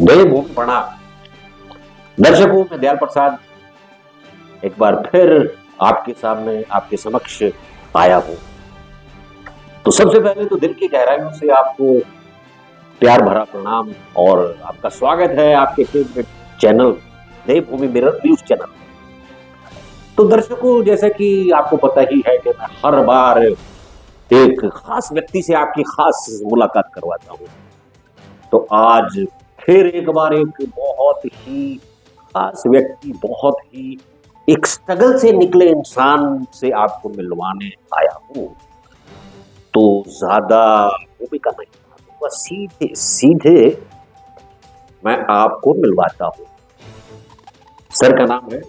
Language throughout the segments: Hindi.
देवभूमि प्रणाम दर्शकों, मैं दयाल प्रसाद एक बार फिर आपके सामने आपके समक्ष आया हूं। तो सबसे पहले तो दिल की गहराइयों से आपको प्यार भरा प्रणाम और आपका स्वागत है आपके फेवरेट चैनल देवभूमि मिरर न्यूज चैनल। तो दर्शकों, जैसे कि आपको पता ही है कि मैं हर बार एक खास व्यक्ति से आपकी खास मुलाकात करवाता हूं। तो आज फिर एक बार एक बहुत ही खास व्यक्ति, बहुत ही एक स्ट्रगल से निकले इंसान से आपको मिलवाने आया हूं। तो ज्यादा भूमिका नहीं, बस सीधे सीधे मैं आपको मिलवाता हूं। सर का नाम है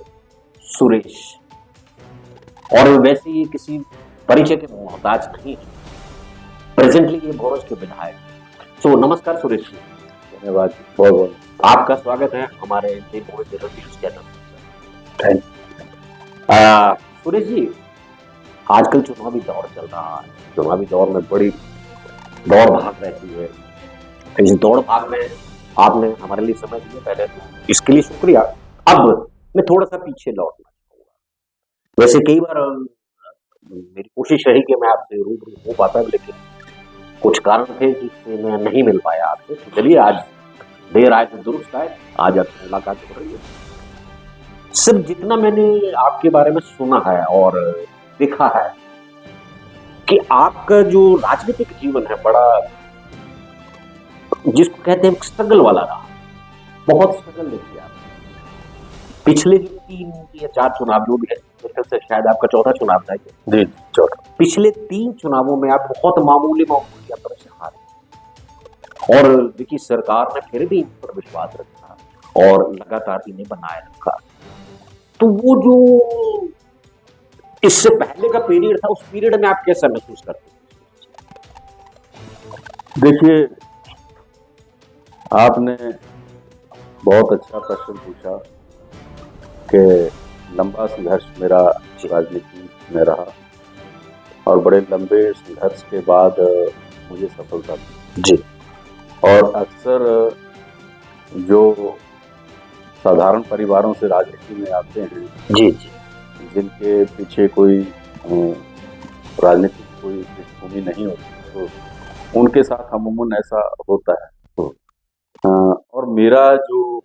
सुरेश और वैसे ये किसी परिचय के मोहताज नहीं है। प्रेजेंटली ये भोरज के विधायक। तो नमस्कार सुरेश जी। धन्यवाद, बहुत बहुत आपका स्वागत है हमारे Devbhoomi mirror news channel. Thank Suresh ji, आजकल चुनावी दौर चल रहा है। चुनावी दौर में बड़ी दौड़ भाग रहती है। इस दौड़ भाग में आपने हमारे लिए समय दिया, पहले तो इसके लिए शुक्रिया। अब मैं थोड़ा सा पीछे लौटना चाहूंगा। वैसे कई बार मेरी कोशिश रही कि मैं आपसे रूबरू हो पाता, लेकिन कुछ कारण थे जिससे मैं नहीं मिल पाया आपसे। तो चलिए, आज देर आए तो दुरुस्त आए, आज आपसे मुलाकात हो रही है। सिर्फ जितना मैंने आपके बारे में सुना है और देखा है कि आपका जो राजनीतिक जीवन है बड़ा, जिसको कहते हैं स्ट्रगल वाला रहा। बहुत स्ट्रगल देखिए आप। पिछले जो 3 या 4 चुनाव जो भी है, मेरे ख्याल से शायद आपका चौथा चुनाव था जी, चौथा। पिछले 3 चुनावों में आप बहुत मामूली अंतर से हारे और देखिए सरकार ने फिर भी इन पर विश्वास रखा और लगातार इन्हें बनाए रखा। तो वो जो इससे पहले का पीरियड था, उस पीरियड में आप कैसा महसूस करते हैं? देखिए, आपने बहुत अच्छा प्रश्न पूछा कि लंबा संघर्ष मेरा राजनीति में रहा और बड़े लंबे संघर्ष के बाद मुझे सफलता मिली जी। और अक्सर जो साधारण परिवारों से राजनीति में आते हैं, जी जी, जिनके पीछे कोई राजनीतिक कोई पृष्ठभूमि नहीं होती, तो उनके साथ अमूमन ऐसा होता है। और मेरा जो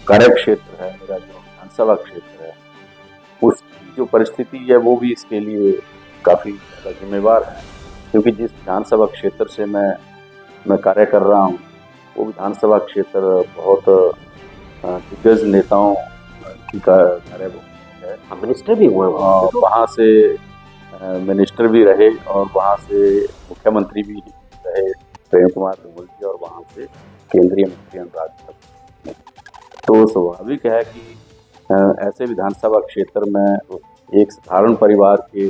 कार्य क्षेत्र है, मेरा जो विधानसभा क्षेत्र है, उसकी जो परिस्थिति है वो भी इसके लिए काफ़ी ज़्यादा जिम्मेवार है, क्योंकि जिस विधानसभा क्षेत्र से मैं कार्य कर रहा हूँ, वो विधानसभा क्षेत्र बहुत दिग्गज नेताओं की कार्य है। मिनिस्टर भी हुए, वहाँ से मिनिस्टर भी रहे और वहाँ से मुख्यमंत्री भी रहे प्रेम कुमार धूमल जी, और वहाँ से केंद्रीय मंत्री अनुराग ठाकुर। तो स्वाभाविक है कि ऐसे विधानसभा क्षेत्र में एक साधारण परिवार के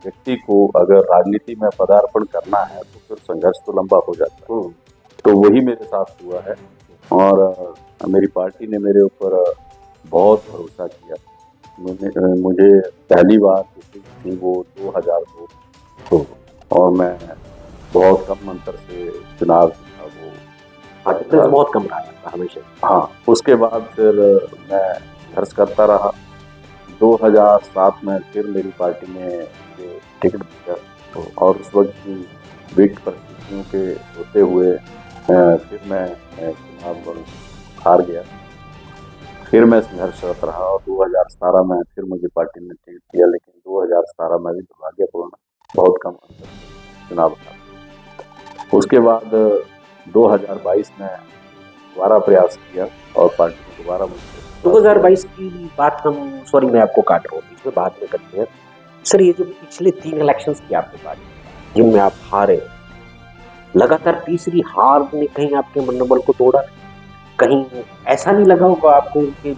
व्यक्ति को अगर राजनीति में पदार्पण करना है तो फिर संघर्ष तो लंबा हो जाता है। तो वही मेरे साथ हुआ है और मेरी पार्टी ने मेरे ऊपर बहुत भरोसा किया। मुझे पहली बार थी वो 2002 तो, और मैं बहुत कम अंतर से चुनाव जीता। वो बहुत कम रहा था हमेशा। हाँ, उसके बाद फिर मैं संघर्ष करता रहा। 2007 में फिर मेरी पार्टी ने टिकट दिया, तो और उस वक्त की विकट परिस्थितियों के होते हुए फिर मैं चुनाव हार गया। फिर मैं संघर्ष करता रहा और 2017 में फिर मुझे पार्टी ने टिकट दिया, लेकिन 2017 में भी दुर्भाग्यपूर्ण बहुत कम अंतर से चुनाव हारा। उसके बाद 2022 में दोबारा प्रयास किया और पार्टी ने दोबारा मुझे 2022 की बात हम, सॉरी मैं आपको काट रहा हूँ, इसमें बात में करते हैं। सर, ये जो पिछले 3 इलेक्शंस की आपने बात की जिनमें आप हारे, लगातार तीसरी हार ने कहीं आपके मनोबल को तोड़ा? कहीं ऐसा नहीं लगा होगा आपको कि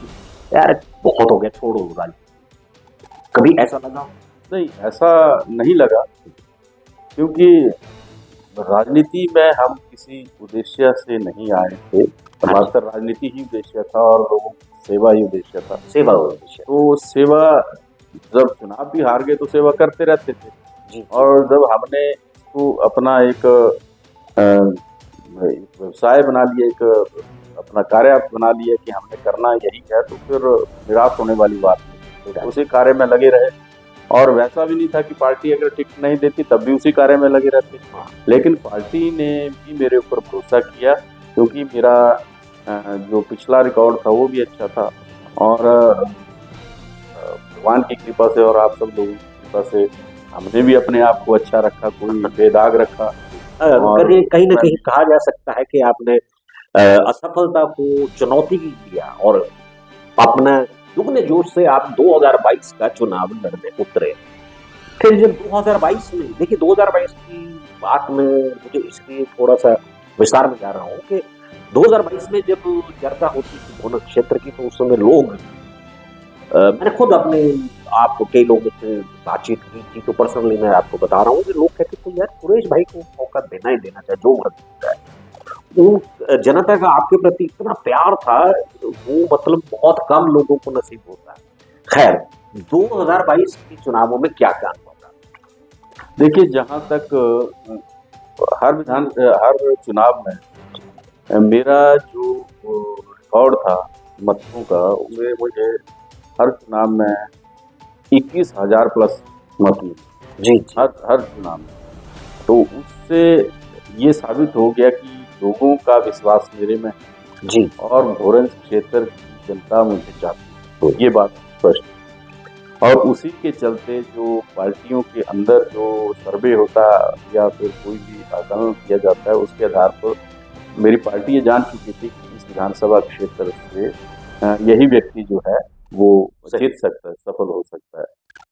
यार बहुत हो गया, छोड़ो राजनीति? कभी ऐसा लगा? नहीं, ऐसा नहीं लगा, क्योंकि राजनीति में हम किसी उद्देश्य से नहीं आए थे। मात्र राजनीति ही उद्देश्य था और लोगों की सेवा ही उद्देश्य था। सेवा उद्देश्य। तो सेवा, जब चुनाव भी हार गए तो सेवा करते रहते थे जी। और जब हमने इसको अपना एक व्यवसाय बना लिया, एक अपना कार्य बना लिया कि हमने करना यही है, तो फिर निराश होने वाली बात नहीं। तो उसी कार्य में लगे रहे, और वैसा भी नहीं था कि पार्टी अगर टिकट नहीं देती तब भी उसी कार्य में लगे रहते। लेकिन पार्टी ने भी मेरे ऊपर भरोसा किया, क्योंकि मेरा जो पिछला रिकॉर्ड था वो भी अच्छा था, और भगवान की कृपा से और आप सब लोगों की कृपा से हमने भी अपने आप को अच्छा रखा, कोई बेदाग रखा। और कहीं ना कहीं कहा जा सकता है कि आपने असफलता को चुनौती भी दिया और अपना दुगने जोश से आप 2022 का चुनाव लड़ने उतरे। फिर जब 2022 में, देखिए 2022 की बात में मुझे इसलिए थोड़ा सा विस्तार में जा रहा हूँ कि 2022 में जब चर्चा होती थी भुवन क्षेत्र की, तो उस समय लोग, मैंने खुद अपने आपको कई लोगों से बातचीत की थी, तो पर्सनली मैं आपको बता रहा हूँ कि लोग कहते थे यार सुरेश भाई को मौका देना ही देना चाहिए, जो मर्जी होता है। वो जनता का आपके प्रति इतना प्यार था, वो मतलब बहुत कम लोगों को नसीब होता है। खैर, 2022 के चुनावों में क्या क्या अनुभव रहा? देखिए, जहाँ तक हर चुनाव में मेरा जो रिकॉर्ड था मतों का, उसमें मुझे हर चुनाव में 21,000 प्लस मत मिले। जी, हर चुनाव में। तो उससे ये साबित हो गया कि लोगों का विश्वास मेरे में है जी, और भोरंज क्षेत्र की जनता मुझे चाहती है, तो ये बात स्पष्ट है। और उसी के चलते जो पार्टियों के अंदर जो सर्वे होता या फिर कोई भी आकलन किया जाता है, उसके आधार पर मेरी पार्टी ये जान चुकी थी कि इस विधानसभा क्षेत्र से यही व्यक्ति जो है वो जीत सकता है, सफल हो सकता है।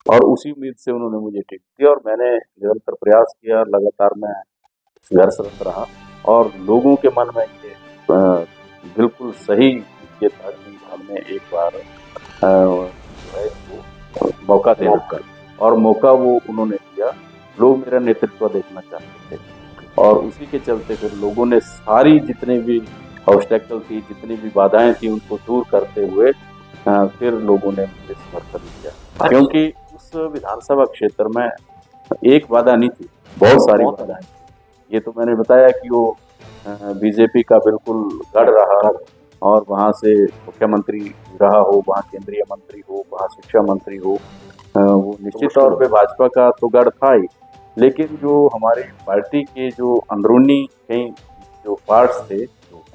और उसी उम्मीद से उन्होंने मुझे टिकट दिया, और मैंने निरंतर प्रयास किया, लगातार मैं संघर्षरत रहा, और लोगों के मन में ये बिल्कुल सही ये था कि हमने एक बार मौका देना, और मौका वो उन्होंने दिया। लोग मेरा नेतृत्व देखना चाहते थे, और उसी के चलते फिर लोगों ने सारी जितने भी ऑब्स्टेकल थी, जितनी भी बाधाएं थी, उनको दूर करते हुए फिर लोगों ने मुझे समर्थन दिया। क्योंकि उस विधानसभा क्षेत्र में एक बाधा नहीं थी, बहुत सारी बाधाएं थी। ये तो मैंने बताया कि वो बीजेपी का बिल्कुल गढ़ रहा, और वहाँ से मुख्यमंत्री रहा हो, वहाँ केंद्रीय मंत्री हो, वहाँ शिक्षा मंत्री हो, वो निश्चित तौर पे भाजपा का तो गढ़ था ही। लेकिन जो हमारी पार्टी के जो अंदरूनी कई जो पार्ट्स थे,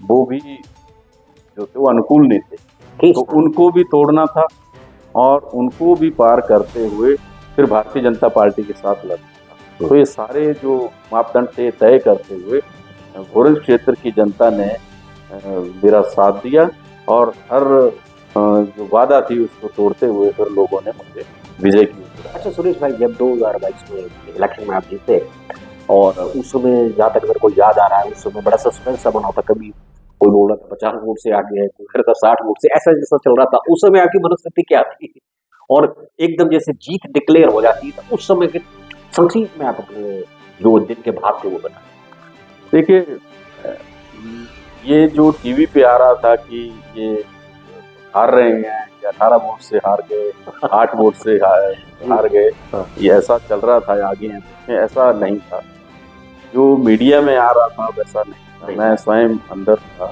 वो भी जो थे वो अनुकूल नहीं थे, तो उनको भी तोड़ना था, और उनको भी पार करते हुए फिर भारतीय जनता पार्टी के साथ लड़ना था। तो ये सारे जो मापदंड थे तय करते हुए भोरंज क्षेत्र की जनता ने मेरा साथ दिया, और हर जो वादा थी उसको तोड़ते हुए फिर लोगों ने मुझे विजय की। अच्छा सुरेश भाई, जब 2022 में इलेक्शन में आप जीते, और उस समय जहाँ तक मेरे को याद आ रहा है, उस समय बड़ा सस्पेंस सा बना था। कभी कोई बोल रहा था 50 वोट से आगे है, कोई कहता 60 वोट से, ऐसा जैसा चल रहा था। उस समय आपकी मनस्थिति क्या थी, और एकदम जैसे जीत डिक्लेयर हो जाती है, उस समय के संक्षिप्त में आप अपने जो दिन के भाव थे वो बता। देखिए, ये जो टीवी पे आ रहा था कि ये हार रहे हैं, 18 वोट से हार गए, 8 वोट से हार गए, ये ऐसा चल रहा था आगे, ऐसा नहीं था। जो मीडिया में आ रहा था वैसा नहीं था। मैं स्वयं अंदर था,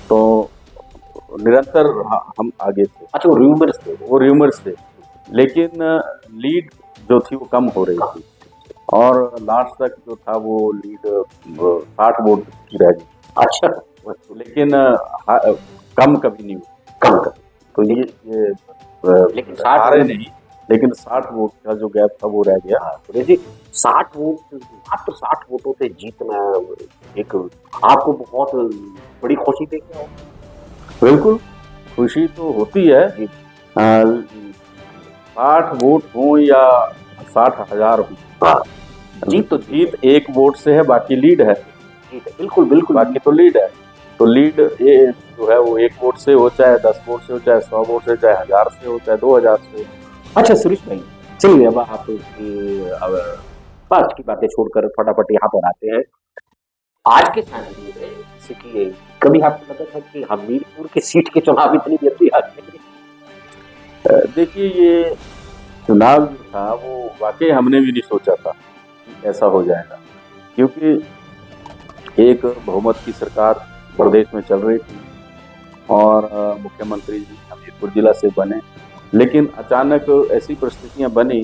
तो निरंतर हम आगे थे। अच्छा, वो र्यूमर्स थे, लेकिन लीड जो थी वो कम हो रही थी, और लास्ट तक जो था वो लीड 60 वोट की रह गई। अच्छा, लेकिन कम कभी नहीं हुआ, कम कर। तो ये लेकिन 60 नहीं, लेकिन 60 वोट का जो गैप था वो रह गया। तो देखिए 60 वोट, मात्र 60 वोटों से जीतना एक आपको बहुत बड़ी खुशी देती है। बिल्कुल, खुशी तो होती है। 60 वोट हो या 60,000 हो, जीत एक वोट से है, बाकी लीड है। बिल्कुल बिल्कुल, बाकी तो लीड है। तो लीड ये जो है वो 1 वोट से हो, चाहे 10 वोट से हो, चाहे 100 वोट से, चाहे 1000 से हो, चाहे 2000 से हो। अच्छा सुरेश भाई, चलिए अब आप पास्ट की बातें छोड़कर फटाफट यहाँ पर आते हैं आज के समय में। जैसे कि कभी आपको लगा था कि हमीरपुर की सीट के चुनाव इतनी जल्दी आ गए? देखिए, ये चुनाव जो था वो वाकई हमने भी नहीं सोचा था कि ऐसा हो जाएगा, क्योंकि एक बहुमत की सरकार प्रदेश में चल रही थी, और मुख्यमंत्री जी हमीरपुर जिला से बने। लेकिन अचानक ऐसी परिस्थितियां बनी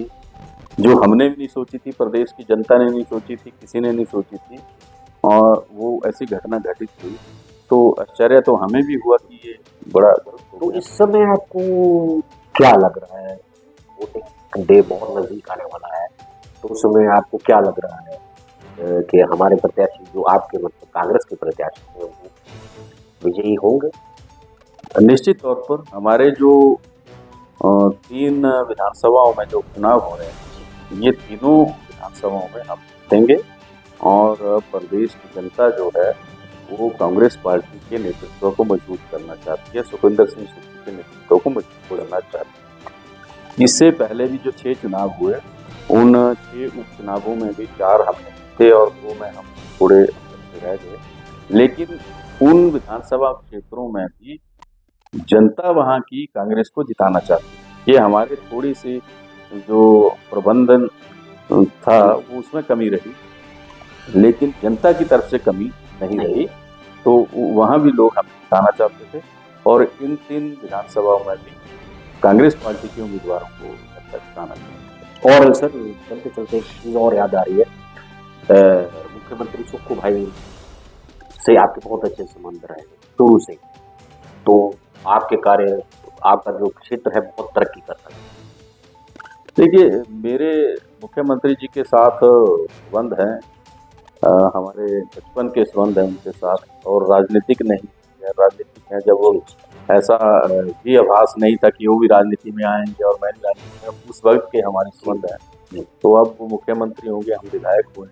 जो हमने भी नहीं सोची थी, प्रदेश की जनता ने नहीं सोची थी, किसी ने नहीं सोची थी, और वो ऐसी घटना घटित हुई। तो आश्चर्य तो हमें भी हुआ कि ये बड़ा दुरुस्त हो तो गया। इस समय आपको क्या लग रहा है? वोटिंग डे बहुत नजदीक आने वाला है, तो उस समय आपको क्या लग रहा है कि हमारे प्रत्याशी जो आपके मतलब कांग्रेस के प्रत्याशी हैं वो विजयी होंगे? निश्चित तौर पर हमारे जो 3 विधानसभाओं में जो उपचुनाव हो रहे हैं, ये तीनों विधानसभाओं में हम जीतेंगे और प्रदेश की जनता जो है वो कांग्रेस पार्टी के नेतृत्व को मजबूत करना चाहती है, सुखविंदर सिंह सुक्खू के नेतृत्व को मजबूत करना चाहती है। इससे पहले भी जो 6 चुनाव हुए, उन 6 उपचुनावों में भी 4 हमने जीते और 2 में हम थोड़े अंतर से रह गए। लेकिन उन विधानसभा क्षेत्रों में भी जनता वहाँ की कांग्रेस को जिताना चाहती है। ये हमारे थोड़ी सी जो प्रबंधन था वो उसमें कमी रही, लेकिन जनता की तरफ से कमी नहीं रही। तो वहाँ भी लोग हमें जिताना चाहते थे और इन 3 विधानसभाओं में भी कांग्रेस पार्टी के उम्मीदवारों को जिताना चाहते थे। और सर चलते चलते एक चीज और याद आ रही है, मुख्यमंत्री सुक्खू भाई से आपके बहुत अच्छे संबंध रहे शुरू से, तो आपके कार्य, आपका जो क्षेत्र है बहुत तरक्की कर रहा है। देखिए, मेरे मुख्यमंत्री जी के साथ संबंध हैं, हमारे बचपन के संबंध हैं उनके साथ, और राजनीतिक नहीं है, राजनीतिक है जब वो ऐसा भी आभास नहीं था कि वो भी राजनीति में आएंगे और मैं भी राजनीति में, उस वक्त के हमारे संबंध हैं। तो अब वो मुख्यमंत्री होंगे, हम विधायक हुए,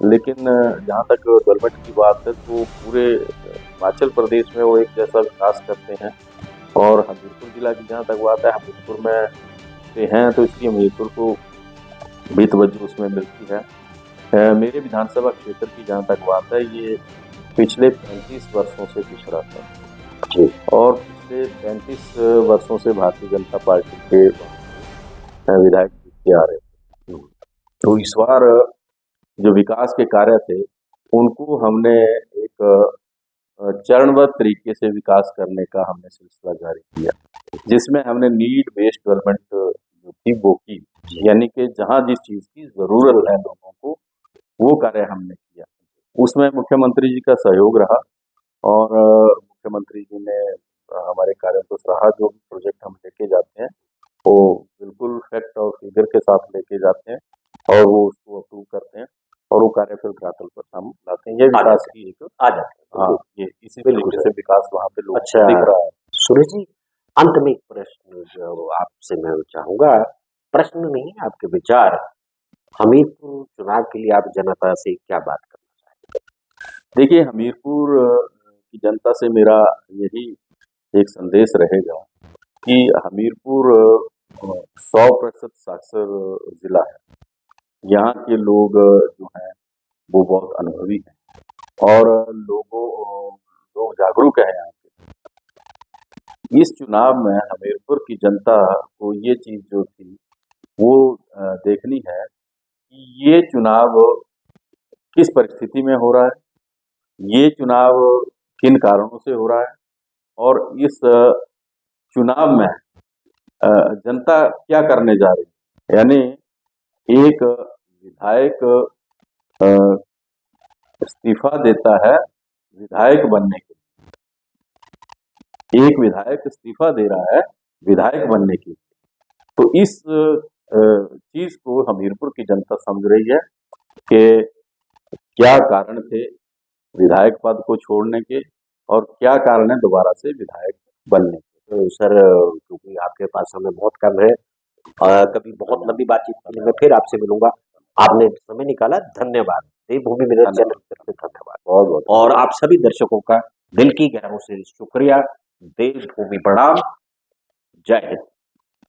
लेकिन जहाँ तक डेवलपमेंट की बात है तो पूरे हिमाचल प्रदेश में वो एक जैसा विकास करते हैं। और हमीरपुर जिला की जहाँ तक बात है, हमीरपुर में से हैं तो इसलिए हमीरपुर को भी तवज्जो उसमें मिलती है। मेरे विधानसभा क्षेत्र की जहाँ तक बात है, ये पिछले 35 वर्षों से पिछड़ा था और पिछले 35 वर्षों से भारतीय जनता पार्टी के विधायक जीतते आ रहे थे। तो इस बार जो विकास के कार्य थे उनको हमने एक चरणबद्ध तरीके से विकास करने का हमने सिलसिला जारी किया, जिसमें हमने नीड बेस्ड डेवलपमेंट जो थी वो की, यानी कि जहाँ जिस चीज़ की ज़रूरत है लोगों को वो कार्य हमने किया। उसमें मुख्यमंत्री जी का सहयोग रहा और मुख्यमंत्री जी ने हमारे कार्यों को सराहा। जो भी प्रोजेक्ट हम लेके जाते हैं वो बिल्कुल फैक्ट और फिगर के साथ लेके जाते हैं और वो उसको अप्रूव करते हैं और वो कार्य फिर धरातल पर हम लाते हैं। ये विकास की एक आ जाते हैं। हाँ, ये इसी तरीके से विकास वहाँ पे लोगों अच्छा को दिख रहा है। सुरेश जी, अंत में एक प्रश्न जो आपसे मैं चाहूंगा, प्रश्न नहीं आपके विचार, हमीरपुर चुनाव के लिए आप जनता से क्या बात करना चाहते हैं? देखिए, हमीरपुर की जनता से मेरा यही एक संदेश रहेगा कि हमीरपुर 100% साक्षर जिला है। यहाँ के लोग जो हैं वो बहुत अनुभवी हैं और लोग जागरूक हैं यहाँ के। इस चुनाव में हमीरपुर की जनता को ये चीज़ जो थी वो देखनी है कि ये चुनाव किस परिस्थिति में हो रहा है, ये चुनाव किन कारणों से हो रहा है और इस चुनाव में जनता क्या करने जा रही है। यानी एक विधायक इस्तीफा देता है विधायक बनने के, एक विधायक इस्तीफा दे रहा है विधायक बनने की। तो इस चीज को हमीरपुर की जनता समझ रही है कि क्या कारण थे विधायक पद को छोड़ने के और क्या कारण है दोबारा से विधायक बनने के। तो सर क्योंकि आपके पास समय बहुत कम है, कभी बहुत लंबी बातचीत के लिए मैं फिर आपसे मिलूंगा। आपने समय निकाला, धन्यवाद। देवभूमि मिरर चैनल की तरफ से धन्यवाद। बहुत बहुत और आप सभी दर्शकों का दिल की गहराइयों से शुक्रिया। देवभूमि प्रणाम। जय हिंद।